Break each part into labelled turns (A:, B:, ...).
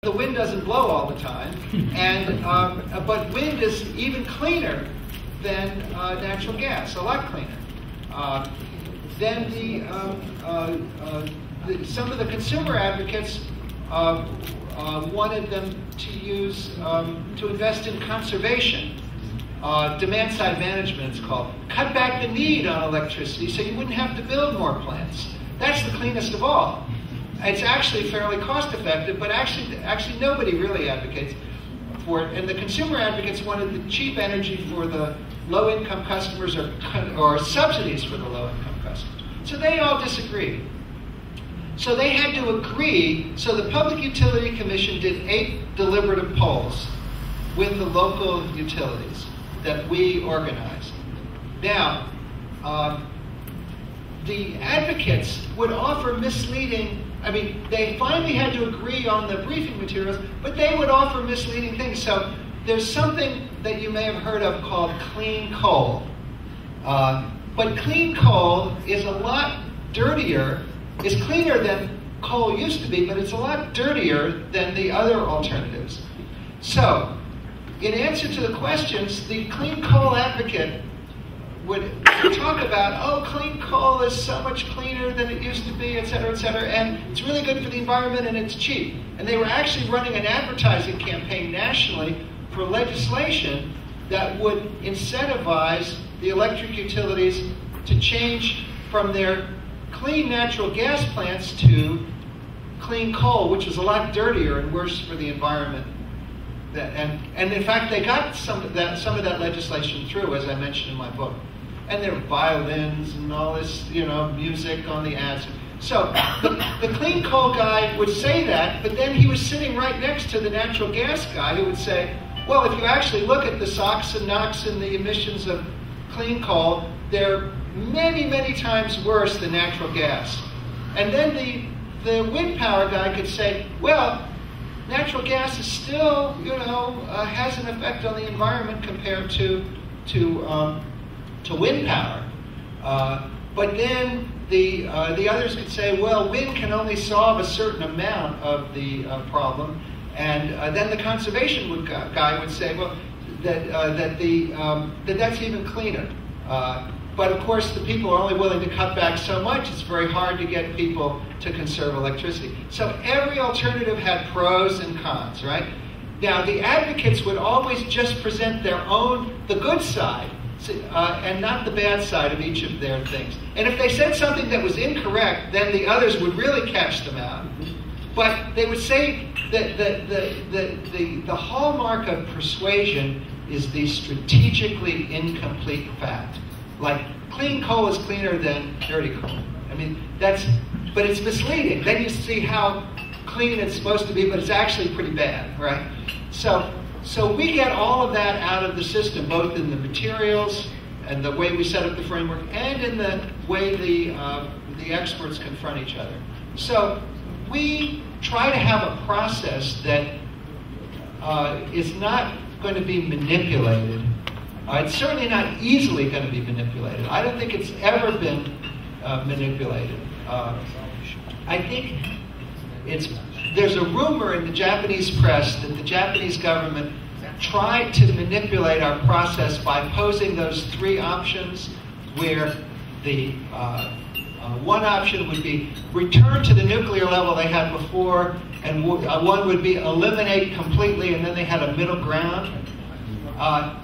A: the wind doesn't blow all the time, and but wind is even cleaner than natural gas, a lot cleaner. Then some of the consumer advocates wanted them to use to invest in conservation. Demand-side management, it's called. Cut back the need on electricity so you wouldn't have to build more plants. That's the cleanest of all. It's actually fairly cost-effective, but actually nobody really advocates for it. And the consumer advocates wanted the cheap energy for the low-income customers or subsidies for the low-income customers. So they all disagreed. So they had to agree. So the Public Utility Commission did 8 deliberative polls with the local utilities that we organized. Now, the advocates would offer misleading, they finally had to agree on the briefing materials, but they would offer misleading things. So there's something that you may have heard of called clean coal. But clean coal is a lot dirtier, is cleaner than coal used to be, but it's a lot dirtier than the other alternatives. So, in answer to the questions, the clean coal advocate would talk about, oh, clean coal is so much cleaner than it used to be, et cetera, and it's really good for the environment and it's cheap. And they were actually running an advertising campaign nationally for legislation that would incentivize the electric utilities to change from their clean natural gas plants to clean coal, which is a lot dirtier and worse for the environment. And in fact, they got some of that legislation through, as I mentioned in my book. And there are violins and all this, music on the ads. So the clean coal guy would say that, but then he was sitting right next to the natural gas guy who would say, well, if you actually look at the SOx and NOx and the emissions of clean coal, they're many, many times worse than natural gas. And then the wind power guy could say, well, natural gas is still, has an effect on the environment compared to wind power. But then the others could say, well, wind can only solve a certain amount of the problem. And then the conservation guy would say, well, that's even cleaner. But of course, the people are only willing to cut back so much, it's very hard to get people to conserve electricity. So every alternative had pros and cons, right? Now, the advocates would always just present their own, the good side, and not the bad side of each of their things. And if they said something that was incorrect, then the others would really catch them out. But they would say that the hallmark of persuasion is the strategically incomplete fact. Like, clean coal is cleaner than dirty coal. But it's misleading. Then you see how clean it's supposed to be, but it's actually pretty bad, right? So we get all of that out of the system, both in the materials and the way we set up the framework, and in the way the experts confront each other. So we try to have a process that is not going to be manipulated. It's certainly not easily going to be manipulated. I don't think it's ever been manipulated. I think there's a rumor in the Japanese press that the Japanese government tried to manipulate our process by posing those 3 options, where the one option would be return to the nuclear level they had before, and one would be eliminate completely, and then they had a middle ground.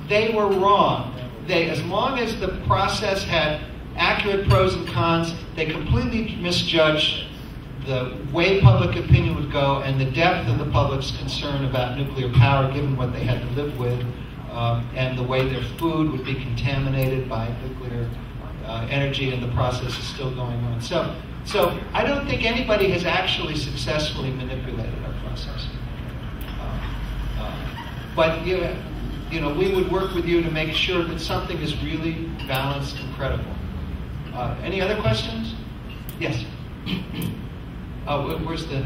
A: They were wrong. As long as the process had accurate pros and cons, they completely misjudged the way public opinion would go and the depth of the public's concern about nuclear power, given what they had to live with, and the way their food would be contaminated by nuclear energy, and the process is still going on. So I don't think anybody has actually successfully manipulated our process. But we would work with you to make sure that something is really balanced and credible. Any other questions? Yes. Oh, where's the...